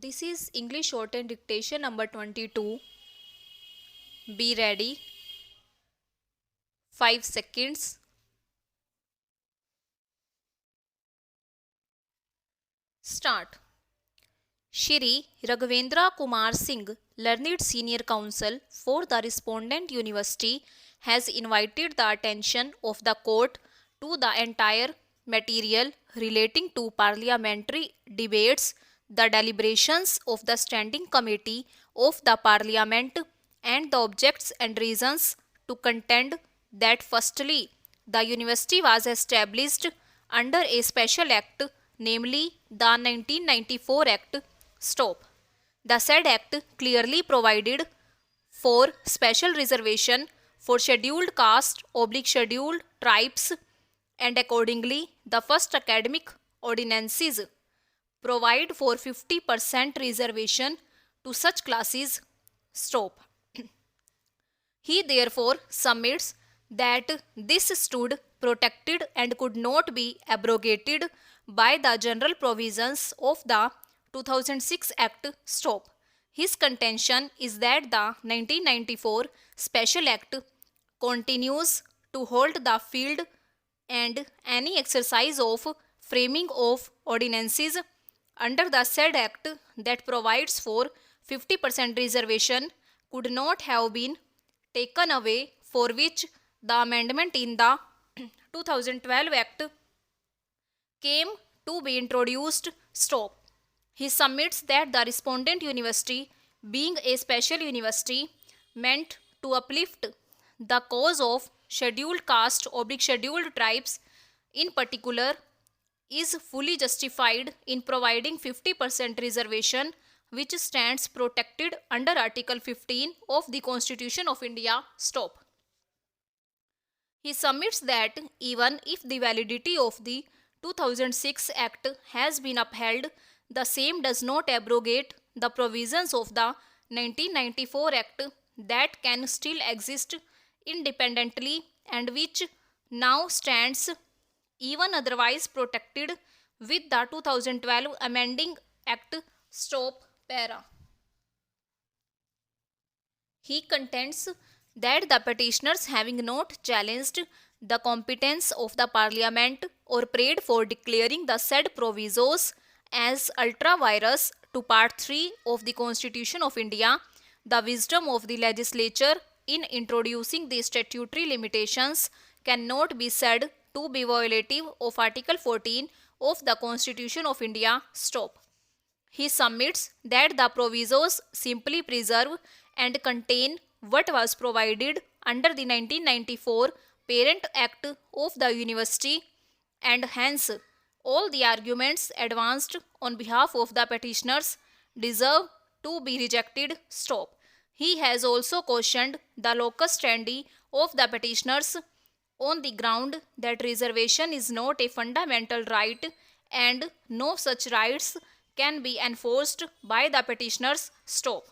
This is English shorthand dictation number 22. Be ready. 5 seconds. Start. Shri Raghavendra Kumar Singh, Learned Senior Counsel for the Respondent University, has invited the attention of the court to the entire material relating to parliamentary debates, the deliberations of the Standing Committee of the Parliament, and the objects and reasons to contend that firstly, the university was established under a special act, namely the 1994 Act. Stop. The said act clearly provided for special reservation for scheduled caste/scheduled tribes, and accordingly the first academic ordinances provide for 50% reservation to such classes. Stop. He therefore submits that this stood protected and could not be abrogated by the general provisions of the 2006 Act. Stop. His contention is that the 1994 Special Act continues to hold the field, and any exercise of framing of ordinances under the said act that provides for 50% reservation could not have been taken away, for which the amendment in the 2012 Act came to be introduced. Stop. He submits that the respondent university, being a special university meant to uplift the cause of scheduled caste/scheduled tribes in particular, is fully justified in providing 50% reservation, which stands protected under Article 15 of the Constitution of India. Stop. He submits that even if the validity of the 2006 Act has been upheld, the same does not abrogate the provisions of the 1994 Act that can still exist independently and which now stands even otherwise protected with the 2012 Amending Act. Stop. Para. He contends that the petitioners, having not challenged the competence of the Parliament or prayed for declaring the said provisos as ultra vires to Part 3 of the Constitution of India, the wisdom of the legislature in introducing the statutory limitations cannot be said to be violative of Article 14 of the Constitution of India. Stop. He submits that the provisos simply preserve and contain what was provided under the 1994 Parent Act of the University, and hence all the arguments advanced on behalf of the petitioners deserve to be rejected. Stop. He has also cautioned the locus standi of the petitioners on the ground that reservation is not a fundamental right and no such rights can be enforced by the petitioners. Stop.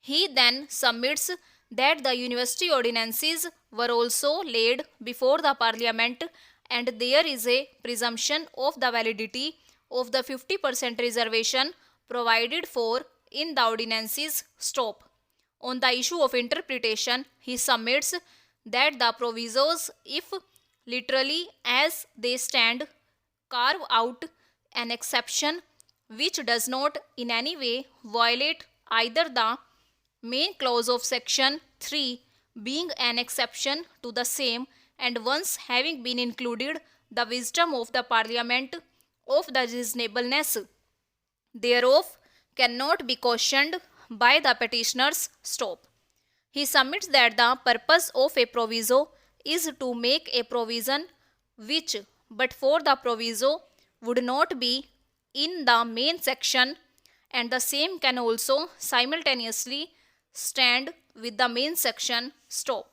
He then submits that the university ordinances were also laid before the Parliament, and there is a presumption of the validity of the 50% reservation provided for in the ordinances. Stop. On the issue of interpretation, he submits that the provisos, if literally as they stand, carve out an exception which does not in any way violate either the main clause of section 3, being an exception to the same, and once having been included, the wisdom of the Parliament of the reasonableness thereof cannot be cautioned by the petitioners. Stop. He submits that the purpose of a proviso is to make a provision which, but for the proviso, would not be in the main section, and the same can also simultaneously stand with the main section. Stop.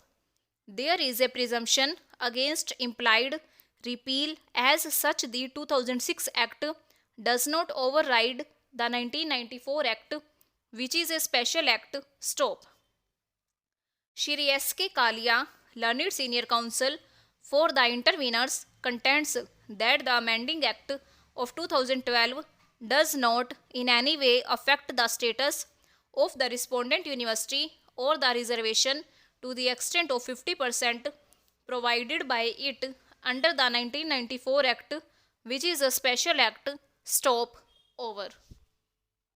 There is a presumption against implied repeal, as such the 2006 Act does not override the 1994 Act, which is a special act. Stop. Shri S.K. Kalia, Learned Senior Counsel for the interveners, contends that the Amending Act of 2012 does not in any way affect the status of the respondent university or the reservation to the extent of 50% provided by it under the 1994 Act, which is a special act. Stop. Over.